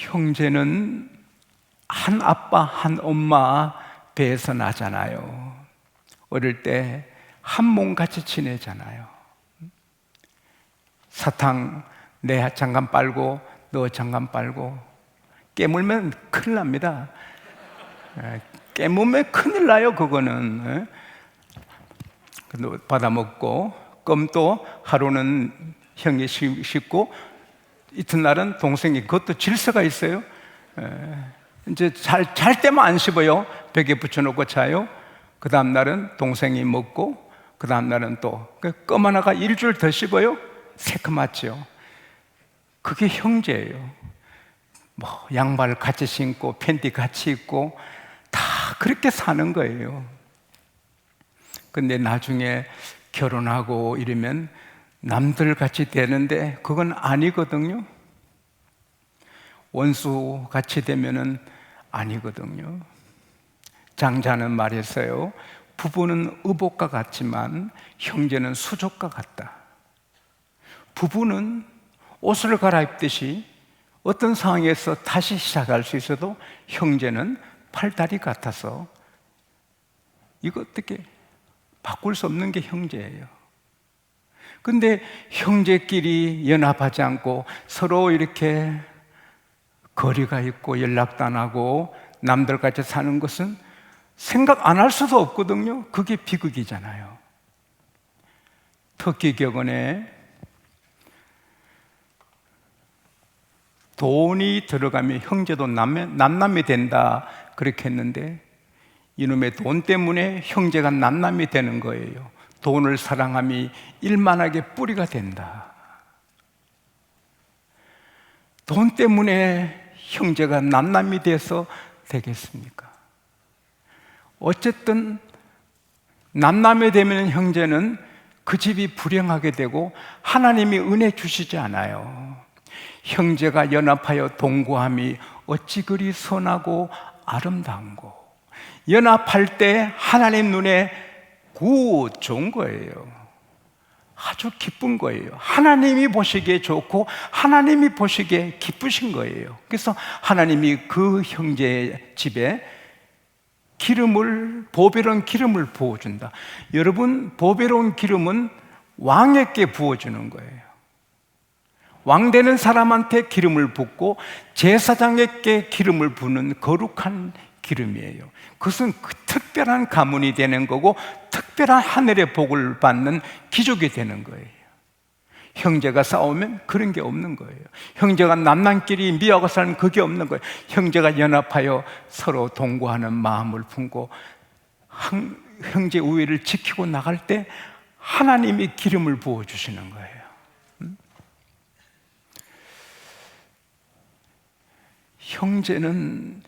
형제는 한 아빠 한 엄마 배에서 나잖아요. 어릴 때 한 몸 같이 지내잖아요. 사탕 내 장갑 빨고 너 장갑 빨고, 깨물면 큰일 납니다. 깨물면 큰일 나요. 그거는 받아먹고, 껌도 하루는 형이 씹고 이튿날은 동생이, 그것도 질서가 있어요. 이제 잘 때만 안 씹어요. 벽에 붙여놓고 자요. 그 다음 날은 동생이 먹고, 그 다음 날은 또 껌 하나가 일주일 더 씹어요. 새까맣죠. 그게 형제예요. 뭐 양말 같이 신고 팬티 같이 입고 다 그렇게 사는 거예요. 근데 나중에 결혼하고 이러면 남들 같이 되는데 그건 아니거든요. 원수 같이 되면은 아니거든요. 장자는 말했어요. 부부는 의복과 같지만 형제는 수족과 같다. 부부는 옷을 갈아입듯이 어떤 상황에서 다시 시작할 수 있어도 형제는 팔다리 같아서 이거 어떻게 바꿀 수 없는 게 형제예요. 근데 형제끼리 연합하지 않고 서로 이렇게 거리가 있고 연락도 안 하고 남들같이 사는 것은 생각 안 할 수도 없거든요. 그게 비극이잖아요. 터키 격언에 돈이 들어가면 형제도 남남이 된다 그렇게 했는데, 이놈의 돈 때문에 형제가 남남이 되는 거예요. 돈을 사랑함이 일만하게 뿌리가 된다. 돈 때문에 형제가 남남이 돼서 되겠습니까? 어쨌든 남남이 되면 형제는 그 집이 불행하게 되고 하나님이 은혜 주시지 않아요. 형제가 연합하여 동거함이 어찌 그리 선하고 아름다운고. 연합할 때 하나님 눈에 좋은 거예요. 아주 기쁜 거예요. 하나님이 보시기에 좋고 하나님이 보시기에 기쁘신 거예요. 그래서 하나님이 그 형제의 집에 보배로운 기름을 부어준다. 여러분, 보배로운 기름은 왕에게 부어주는 거예요. 왕 되는 사람한테 기름을 붓고 제사장에게 기름을 부는 거룩한 기름이에요. 그것은 특별한 가문이 되는 거고 특별한 하늘의 복을 받는 기족이 되는 거예요. 형제가 싸우면 그런 게 없는 거예요. 형제가 남남끼리 미워하고 살면 그게 없는 거예요. 형제가 연합하여 서로 동거하는 마음을 품고 형제 우애를 지키고 나갈 때 하나님이 기름을 부어주시는 거예요. 형제는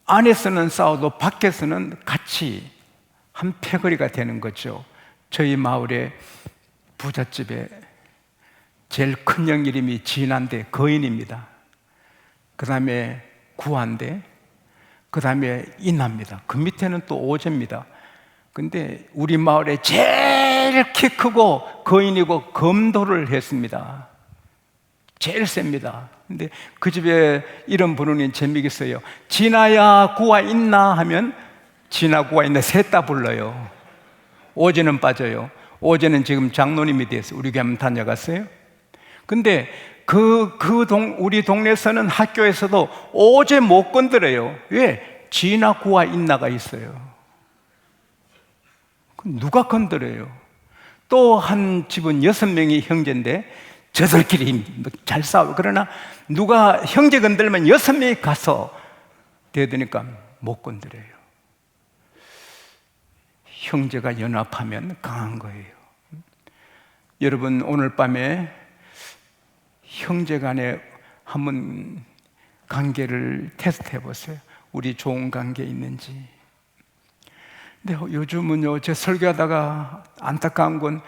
안에서는 싸워도 밖에서는 같이 한 패거리가 되는 거죠. 저희 마을에 부잣집에 제일 큰 형 이름이 진한데 거인입니다. 그 다음에 구한데, 그 다음에 인합니다. 그 밑에는 또 오제입니다. 근데 우리 마을에 제일 키 크고 거인이고 검도를 했습니다. 제일 셉니다. 근데 그 집에 이름 부르는 재미있어요. 진아야 구아 있나 하면 진아 구아 있나 셋 다 불러요. 오제는 빠져요. 오제는 지금 장로님이 돼서 우리 교회 한번 다녀갔어요. 근데 우리 동네에서는 학교에서도 오제 못 건드려요. 왜? 진아 구아 있나가 있어요. 누가 건드려요? 또 한 집은 6명이 형제인데 저들끼리 잘 싸워. 그러나 누가 형제 건들면 6명이 가서 대드니까 못 건드려요. 형제가 연합하면 강한 거예요. 여러분, 오늘 밤에 형제 간에 한번 관계를 테스트해 보세요. 우리 좋은 관계 있는지. 근데 요즘은요, 제 설교하다가 안타까운 건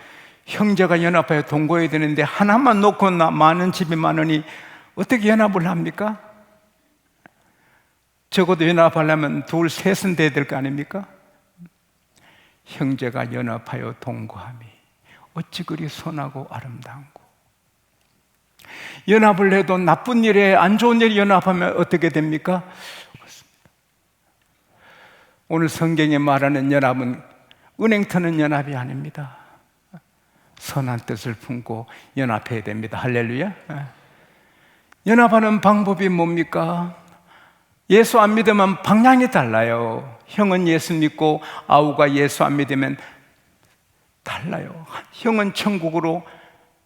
형제가 연합하여 동거해야 되는데 하나만 놓고 많은 집이 많으니 어떻게 연합을 합니까? 적어도 연합하려면 둘, 셋은 돼야 될 거 아닙니까? 형제가 연합하여 동거함이 어찌 그리 선하고 아름다운고. 연합을 해도 나쁜 일에 안 좋은 일에 연합하면 어떻게 됩니까? 오늘 성경에 말하는 연합은 은행 터는 연합이 아닙니다. 선한 뜻을 품고 연합해야 됩니다. 할렐루야. 연합하는 방법이 뭡니까? 예수 안 믿으면 방향이 달라요. 형은 예수 믿고 아우가 예수 안 믿으면 달라요. 형은 천국으로,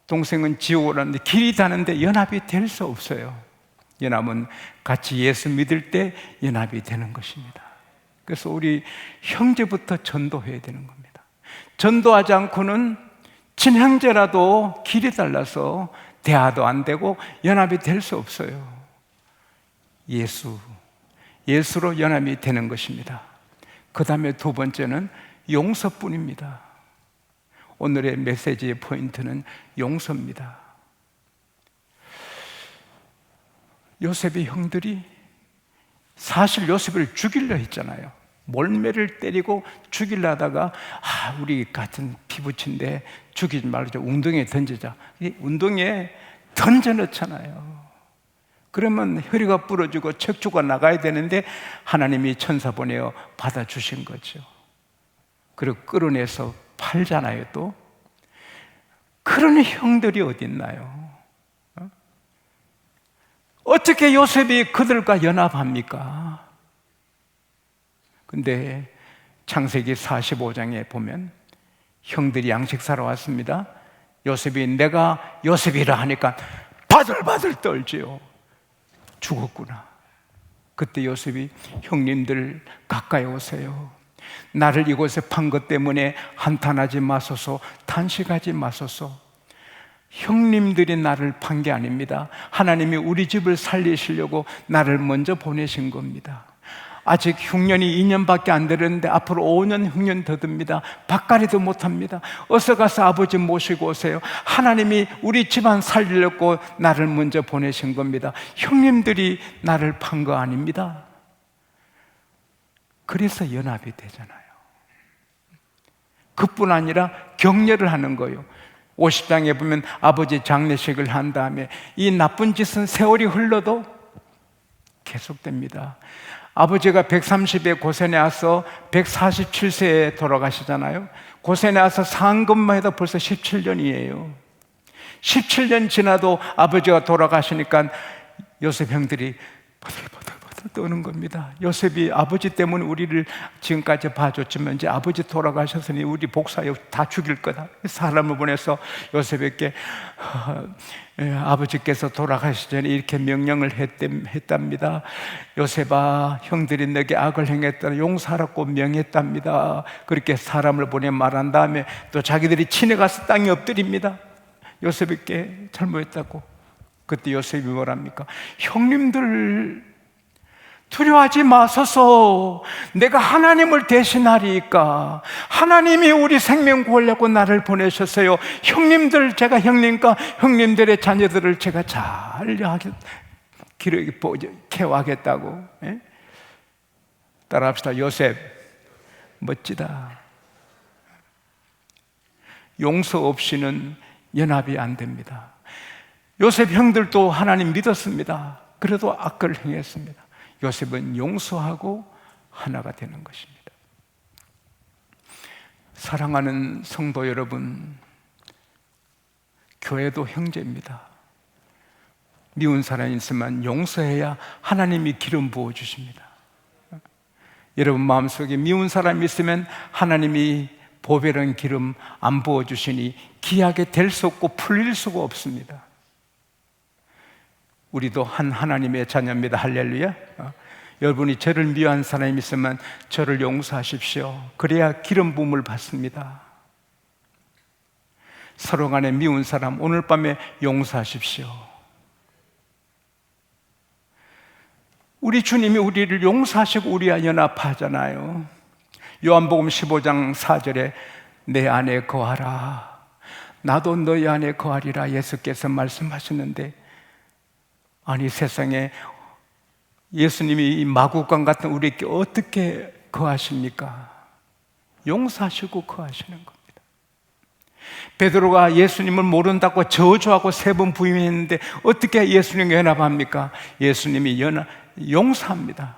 동생은 지옥으로 하는데 길이 다른데 연합이 될 수 없어요. 연합은 같이 예수 믿을 때 연합이 되는 것입니다. 그래서 우리 형제부터 전도해야 되는 겁니다. 전도하지 않고는 친형제라도 길이 달라서 대화도 안 되고 연합이 될 수 없어요. 예수로 연합이 되는 것입니다. 그 다음에 두 번째는 용서뿐입니다. 오늘의 메시지의 포인트는 용서입니다. 요셉의 형들이 사실 요셉을 죽이려 했잖아요. 몰매를 때리고 죽이려 하다가 우리 같은 피부친데 죽이지 말자, 웅덩이에 던지자. 웅덩이에 던져 넣잖아요. 그러면 허리가 부러지고 척추가 나가야 되는데 하나님이 천사 보내어 받아주신 거죠. 그리고 끌어내서 팔잖아요. 또 그런 형들이 어디 있나요? 어떻게 요셉이 그들과 연합합니까? 근데 창세기 45장에 보면 형들이 양식 사러 왔습니다. 요셉이 내가 요셉이라 하니까 바들바들 떨지요. 죽었구나. 그때 요셉이 형님들 가까이 오세요. 나를 이곳에 판 것 때문에 한탄하지 마소서, 탄식하지 마소서. 형님들이 나를 판 게 아닙니다. 하나님이 우리 집을 살리시려고 나를 먼저 보내신 겁니다. 아직 흉년이 2년밖에 안 되는데 앞으로 5년 흉년 더 듭니다. 밭갈이도 못합니다. 어서 가서 아버지 모시고 오세요. 하나님이 우리 집안 살리려고 나를 먼저 보내신 겁니다. 형님들이 나를 판 거 아닙니다. 그래서 연합이 되잖아요. 그뿐 아니라 격려를 하는 거예요. 50장에 보면 아버지 장례식을 한 다음에 이 나쁜 짓은 세월이 흘러도 계속됩니다. 아버지가 130에 고센에 와서 147세에 돌아가시잖아요. 고센에 와서 산 것만 해도 벌써 17년이에요. 17년 지나도 아버지가 돌아가시니까 요셉 형들이 바들바들 떠는 겁니다. 요셉이 아버지 때문에 우리를 지금까지 봐줬지만 이제 아버지 돌아가셨으니 우리 복사여 다 죽일 거다. 사람을 보내서 요셉에게 아버지께서 돌아가시기 전에 이렇게 명령을 했답니다. 요셉아, 형들이 너에게 악을 행했다, 용서하라고 명했답니다. 그렇게 사람을 보내 말한 다음에 또 자기들이 친해 가서 땅에 엎드립니다. 요셉에게 잘못했다고. 그때 요셉이 뭐랍니까? 형님들 두려워하지 마소서. 내가 하나님을 대신하리까. 하나님이 우리 생명 구하려고 나를 보내셨어요. 형님들, 제가 형님과 형님들의 자녀들을 제가 잘 케어하겠다고. 따라합시다. 요셉 멋지다. 용서 없이는 연합이 안 됩니다. 요셉 형들도 하나님 믿었습니다. 그래도 악을 행했습니다. 요셉은 용서하고 하나가 되는 것입니다. 사랑하는 성도 여러분, 교회도 형제입니다. 미운 사람이 있으면 용서해야 하나님이 기름 부어주십니다. 여러분 마음속에 미운 사람이 있으면 하나님이 보배로운 기름 안 부어주시니 기하게 될 수 없고 풀릴 수가 없습니다. 우리도 한 하나님의 자녀입니다. 할렐루야. 여러분이 저를 미워한 사람이 있으면 저를 용서하십시오. 그래야 기름 부음을 받습니다. 서로 간에 미운 사람 오늘 밤에 용서하십시오. 우리 주님이 우리를 용서하시고 우리와 연합하잖아요. 요한복음 15장 4절에 내 안에 거하라, 나도 너희 안에 거하리라 예수께서 말씀하셨는데, 아니 세상에 예수님이 이 마구간 같은 우리에게 어떻게 거하십니까? 용서하시고 거하시는 겁니다. 베드로가 예수님을 모른다고 저주하고 3번 부인했는데 어떻게 예수님과 연합합니까? 예수님이 용서합니다.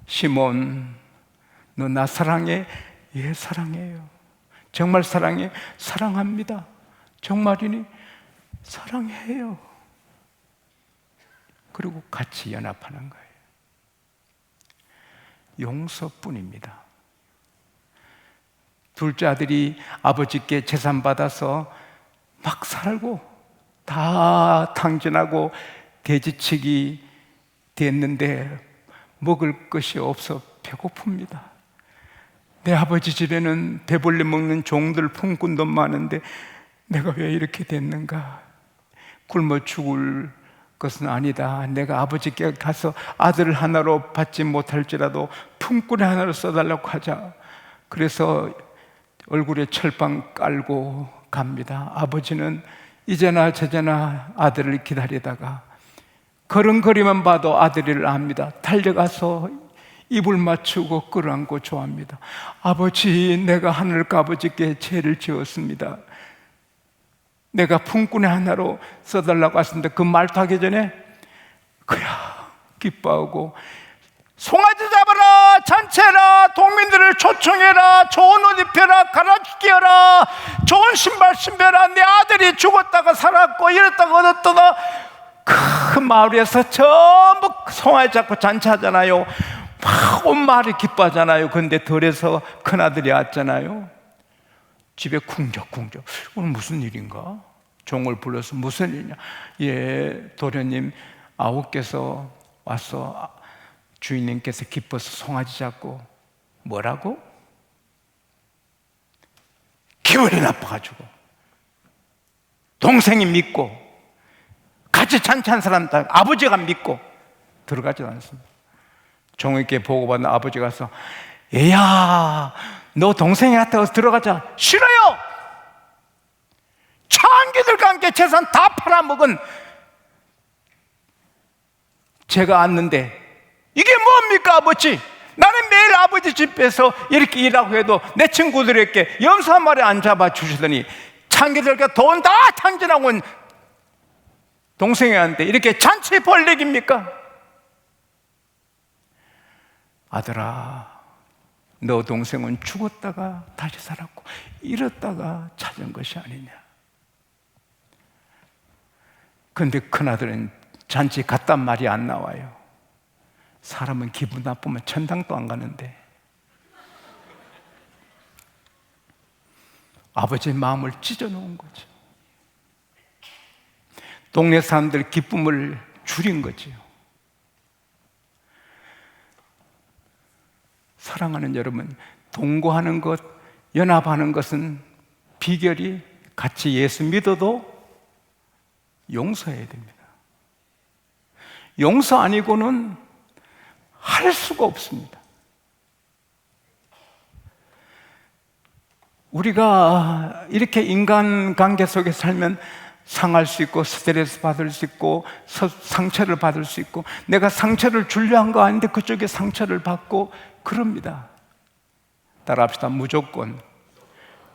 시몬, 너 나 사랑해? 예, 사랑해요. 정말 사랑해? 사랑합니다. 정말이니? 사랑해요. 그리고 같이 연합하는 거예요. 용서뿐입니다. 둘째 아들이 아버지께 재산 받아서 막 살고 다 탕진하고 돼지치기 됐는데 먹을 것이 없어 배고픕니다. 내 아버지 집에는 배불리 먹는 종들 품꾼도 많은데 내가 왜 이렇게 됐는가? 굶어 죽을 것은 아니다. 내가 아버지께 가서 아들 하나로 받지 못할지라도 품꾼 하나로 써달라고 하자. 그래서 얼굴에 철방 깔고 갑니다. 아버지는 이제나 저제나 아들을 기다리다가 걸음걸이만 봐도 아들을 압니다. 달려가서 입을 맞추고 끌어안고 좋아합니다. 아버지, 내가 하늘과 아버지께 죄를 지었습니다. 내가 품꾼의 하나로 써달라고 했습니다. 그 말도 하기 전에 그야 기뻐하고 송아지 잡아라, 잔치해라, 동민들을 초청해라, 좋은 옷 입혀라, 갈아끼어라, 좋은 신발 신겨라. 내 아들이 죽었다가 살았고 이랬다가 얻었다가 그 마을에서 전부 송아지 잡고 잔치하잖아요. 막 온 마을이 기뻐하잖아요. 근데 덜에서 큰아들이 왔잖아요. 집에 쿵적쿵적. 오늘 무슨 일인가? 종을 불러서 무슨 일이냐? 예, 도련님 아우께서 와서 주인님께서 기뻐서 송아지 잡고. 뭐라고? 기분이 나빠가지고 동생이 믿고 같이 잔치한 사람 다 아버지가 믿고 들어가지도 않습니다. 종에게 보고받은 아버지 가서 얘야, 너 동생이 같아서 들어가자. 싫어요. 창기들과 함께 재산 다 팔아먹은 제가 왔는데 이게 뭡니까 아버지? 나는 매일 아버지 집에서 이렇게 일하고 해도 내 친구들에게 염소 한 마리 안 잡아주시더니 창기들과 돈 다 탕진하고 온 동생이한테 이렇게 잔치 볼 얘기입니까? 아들아, 너 동생은 죽었다가 다시 살았고 잃었다가 찾은 것이 아니냐. 근데 큰아들은 잔치 갔단 말이 안 나와요. 사람은 기분 나쁘면 천당도 안 가는데 아버지의 마음을 찢어놓은 거죠. 동네 사람들 기쁨을 줄인 거지요. 사랑하는 여러분, 동거하는 것, 연합하는 것은 비결이 같이 예수 믿어도 용서해야 됩니다. 용서 아니고는 할 수가 없습니다. 우리가 이렇게 인간관계 속에 살면 상할 수 있고 스트레스 받을 수 있고 상처를 받을 수 있고 내가 상처를 주려 한 거 아닌데 그쪽에 상처를 받고 그럽니다. 따라합시다. 무조건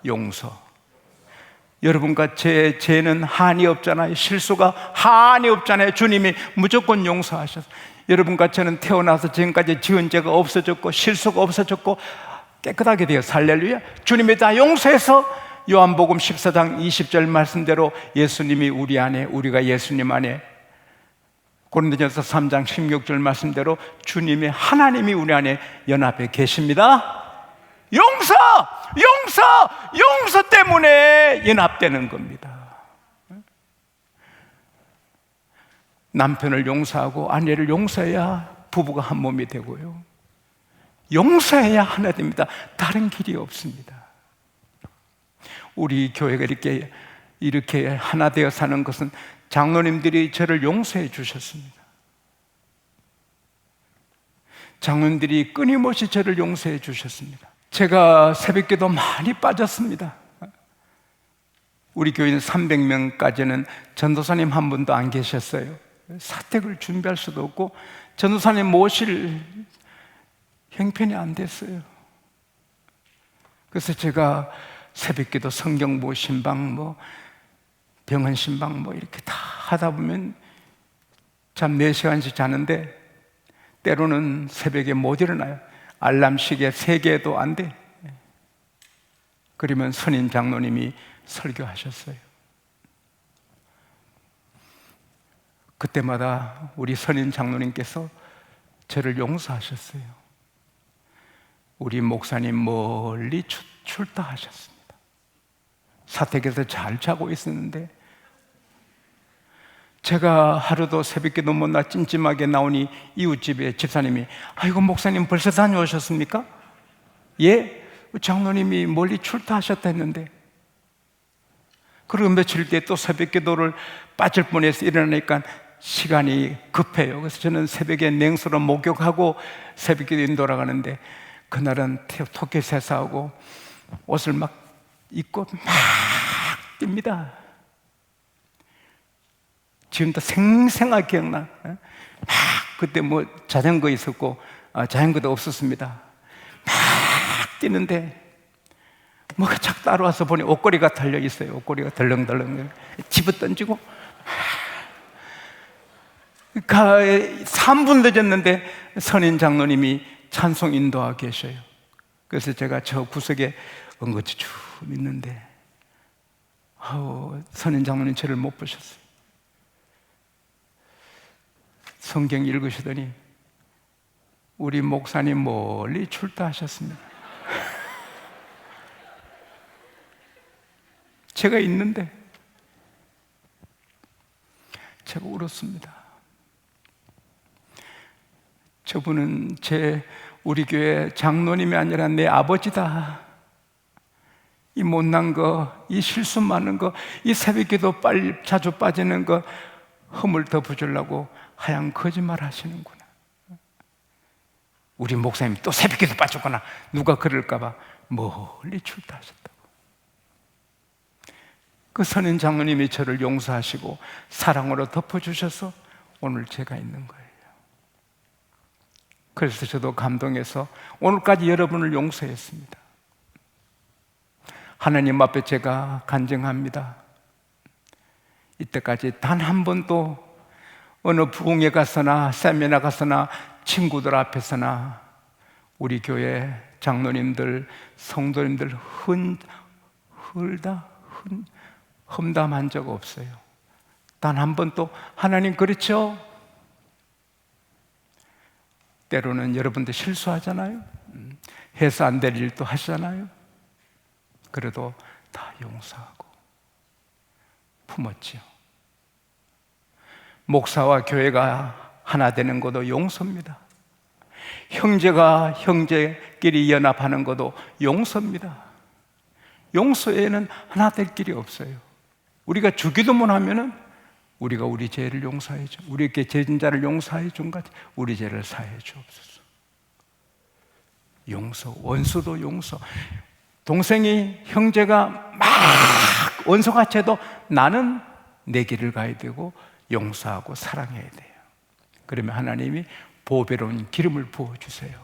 용서. 여러분과 제 죄는 한이 없잖아요. 실수가 한이 없잖아요. 주님이 무조건 용서하셔서 여러분과 저는 태어나서 지금까지 지은 죄가 없어졌고 실수가 없어졌고 깨끗하게 되어서 할렐루야. 주님이 다 용서해서 요한복음 14장 20절 말씀대로 예수님이 우리 안에, 우리가 예수님 안에, 고린도전서 3장 16절 말씀대로 주님이, 하나님이 우리 안에 연합해 계십니다. 용서! 용서! 용서 때문에 연합되는 겁니다. 남편을 용서하고 아내를 용서해야 부부가 한 몸이 되고요. 용서해야 하나 됩니다. 다른 길이 없습니다. 우리 교회가 이렇게 하나 되어 사는 것은 장로님들이 저를 용서해 주셨습니다. 장로님들이 끊임없이 저를 용서해 주셨습니다. 제가 새벽기도 많이 빠졌습니다. 우리 교회는 300명까지는 전도사님 한 분도 안 계셨어요. 사택을 준비할 수도 없고 전도사님 모실 형편이 안 됐어요. 그래서 제가 새벽기도, 성경보 신방, 병헌 신방 이렇게 다 하다 보면 잠 4시간씩 자는데 때로는 새벽에 못 일어나요. 알람 시계 3개도 안 돼. 그러면 선임 장로님이 설교하셨어요. 그때마다 우리 선임 장로님께서 저를 용서하셨어요. 우리 목사님 멀리 출타하셨습니다. 사택에서 잘 자고 있었는데 제가 하루도 새벽기도 못 나 찜찜하게 나오니 이웃집에 집사님이 아이고 목사님 벌써 다녀오셨습니까? 예? 장로님이 멀리 출타하셨다 했는데 그리고 며칠 뒤에 또 새벽기도를 빠질 뻔해서 일어나니까 시간이 급해요. 그래서 저는 새벽에 냉수로 목욕하고 새벽기도 돌아가는데 그날은 토끼 세사하고 옷을 막 입고 막 뜁니다. 지금도 생생하게 기억나. 막 그때 자전거 있었고 자전거도 없었습니다. 막 뛰는데 뭐가 착 따라와서 보니 옷걸이가 달려 있어요. 옷걸이가 덜렁덜렁 집어 던지고 3분 늦었는데 선임 장로님이 찬송 인도하고 계셔요. 그래서 제가 저 구석에 엉거지 쭉 있는데 선임 장로님 저를 못 보셨어요. 성경 읽으시더니 우리 목사님 멀리 출타하셨습니다. 제가 있는데 제가 울었습니다. 저분은 우리 교회 장로님이 아니라 내 아버지다. 이 못난 거, 이 실수 많은 거, 이 새벽기도 자주 빠지는 거 흠을 덮어주려고 하얀 거짓말 하시는구나. 우리 목사님 또 새벽기도 빠졌구나. 누가 그럴까봐 멀리 출타하셨다고. 그 선임 장로님이 저를 용서하시고 사랑으로 덮어주셔서 오늘 제가 있는 거예요. 그래서 저도 감동해서 오늘까지 여러분을 용서했습니다. 하나님 앞에 제가 간증합니다. 이때까지 단 한 번도 어느 부흥회 가서나 세미나 가서나 친구들 앞에서나 우리 교회 장로님들, 성도님들 험담한 적 없어요. 단 한 번도 하나님 그렇죠? 때로는 여러분들 실수하잖아요. 해서 안 될 일도 하시잖아요. 그래도 다 용서하고 품었지요. 목사와 교회가 하나 되는 것도 용서입니다. 형제가 형제끼리 연합하는 것도 용서입니다. 용서에는 하나 될 길이 없어요. 우리가 주기도문 하면은 우리가 우리 죄를 용서해줘. 우리에게 죄진 자를 용서해 준 같이 우리 죄를 사해 주옵소서. 용서, 원수도 용서. 동생이 형제가 막 원수같이 해도 나는 내 길을 가야 되고 용서하고 사랑해야 돼요. 그러면 하나님이 보배로운 기름을 부어주세요.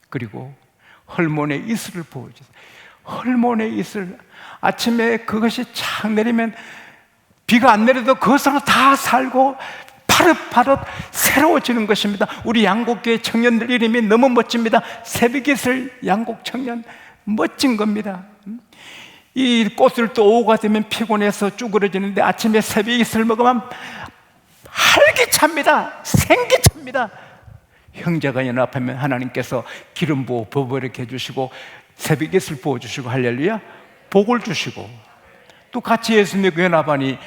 그리고 헐몬의 이슬을 부어주세요. 헐몬의 이슬, 아침에 그것이 착 내리면 비가 안 내려도 그것으로 다 살고 파릇파릇 새로워지는 것입니다. 우리 양곡교회 청년들 이름이 너무 멋집니다. 새벽이슬 양곡 청년, 멋진 겁니다. 이 꽃을 또 오후가 되면 피곤해서 쭈그러지는데 아침에 새벽이슬 먹으면 활기찹니다. 생기찹니다. 형제가 연합하면 하나님께서 기름 부어 버버리게 해주시고 새벽이슬 부어주시고 할렐루야 복을 주시고 또 같이 예수 믿고 연합하니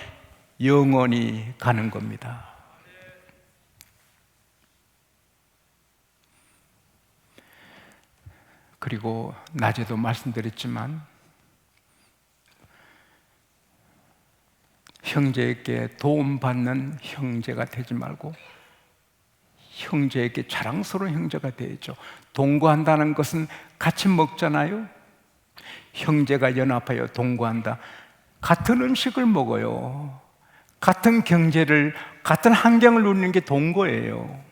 영원히 가는 겁니다. 그리고 낮에도 말씀드렸지만 형제에게 도움받는 형제가 되지 말고 형제에게 자랑스러운 형제가 되죠. 동거한다는 것은 같이 먹잖아요. 형제가 연합하여 동거한다. 같은 음식을 먹어요. 같은 경제를, 같은 환경을 누리는 게 동거예요.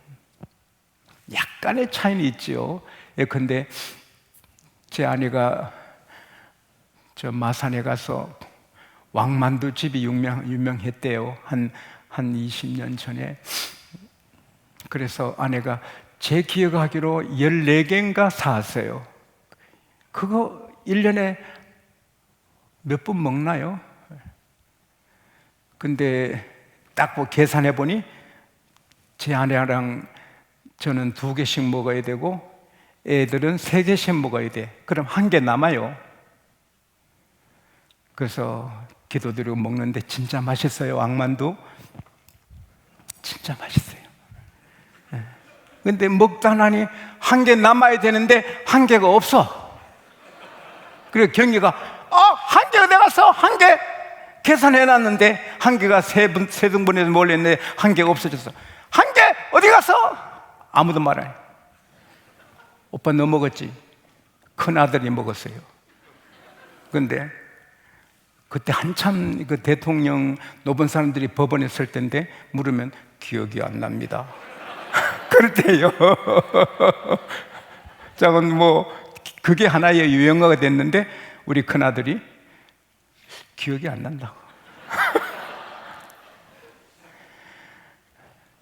약간의 차이는 있죠. 근데 제 아내가 저 마산에 가서 왕만두 집이 유명했대요. 한 20년 전에. 그래서 아내가 제 기억하기로 14개인가 사왔어요. 그거 1년에 몇 분 먹나요? 근데 딱 계산해 보니 제 아내랑 저는 2개씩 먹어야 되고 애들은 3개씩 먹어야 돼. 그럼 1개 남아요. 그래서 기도드리고 먹는데 진짜 맛있어요. 왕만두 진짜 맛있어요. 근데 먹다 나니 1개 남아야 되는데 1개가 없어. 그래서 경기가 1개 어디 갔어? 1개 계산해놨는데 1개가 세 등분해서 몰렸는데 1개가 없어졌어. 1개 어디 갔어? 아무도 말 안 해. 오빠 너 먹었지? 큰아들이 먹었어요. 근데 그때 한참 그 대통령 높은 사람들이 법원에 설 때인데 물으면 기억이 안 납니다. 그렇대요. 자, 그게 하나의 유행어가 됐는데 우리 큰아들이 기억이 안 난다고.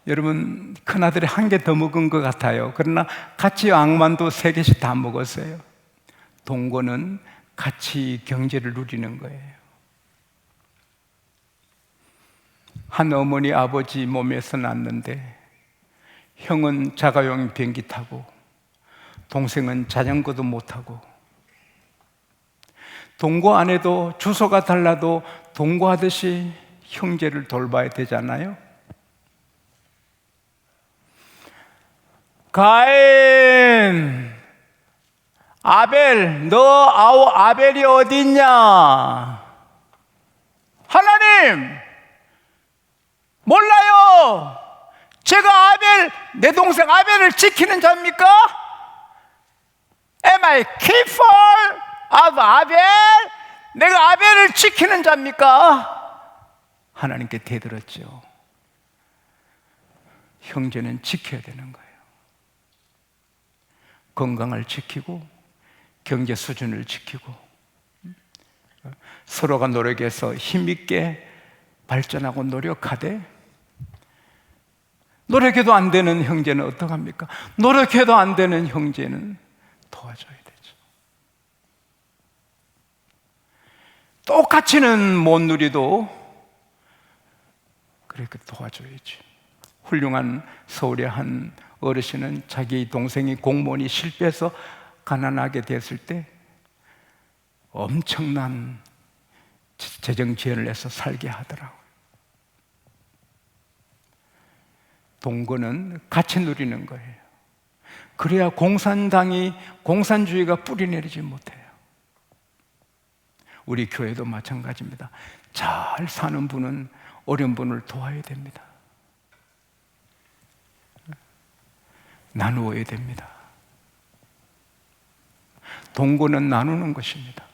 여러분, 큰아들이 1개 더 먹은 것 같아요. 그러나 같이 왕만두 3개씩 다 먹었어요. 동거는 같이 경제를 누리는 거예요. 한 어머니 아버지 몸에서 났는데 형은 자가용 비행기 타고 동생은 자전거도 못 타고, 동거 안에도 주소가 달라도 동거하듯이 형제를 돌봐야 되잖아요. 가인, 아벨, 아벨이 어디 있냐? 하나님, 몰라요. 제가 내 동생 아벨을 지키는 자입니까? Am I keeper of 아벨? 내가 아벨을 지키는 자입니까? 하나님께 대들었죠. 형제는 지켜야 되는 거예요. 건강을 지키고 경제 수준을 지키고 서로가 노력해서 힘있게 발전하고 노력하되, 노력해도 안 되는 형제는 어떡합니까? 노력해도 안 되는 형제는 도와줘야 되죠. 똑같이는 못 누리도 그렇게 도와줘야지. 훌륭한 서울의 한 어르신은 자기 동생이 공무원이 실패해서 가난하게 됐을 때 엄청난 재정 지원을 해서 살게 하더라고요. 동거는 같이 누리는 거예요. 그래야 공산주의가 뿌리내리지 못해요. 우리 교회도 마찬가지입니다. 잘 사는 분은 어려운 분을 도와야 됩니다. 나누어야 됩니다. 동거는 나누는 것입니다.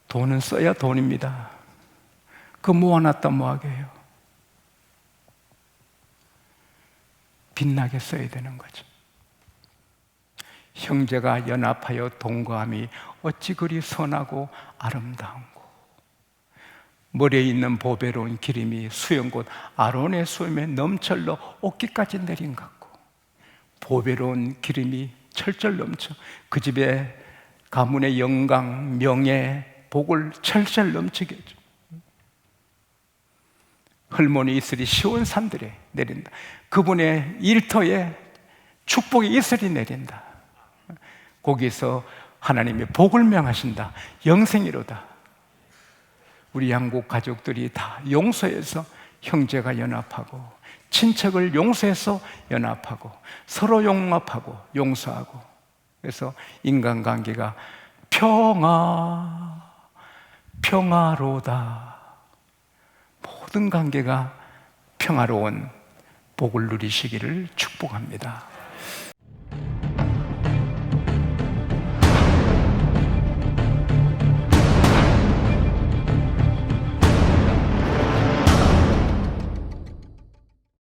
돈은 써야 돈입니다. 그거 모아놨다 뭐하게 해요? 빛나게 써야 되는 거죠. 형제가 연합하여 동거함이 어찌 그리 선하고 아름다운고, 머리에 있는 보배로운 기름이 수염 곧 아론의 수염에 넘철러 옷깃까지 내린 것 같고, 보배로운 기름이 철철 넘쳐 그 집에 가문의 영광, 명예, 복을 철철 넘치게 해줘. 헐모니 이슬이 시온 산들에 내린다. 그분의 일터에 축복의 이슬이 내린다. 거기서 하나님의 복을 명하신다. 영생이로다. 우리 양국 가족들이 다 용서해서 형제가 연합하고, 친척을 용서해서 연합하고, 서로 용납하고 용서하고, 그래서 인간관계가 평화로다. 모든 관계가 평화로운 복을 누리시기를 축복합니다.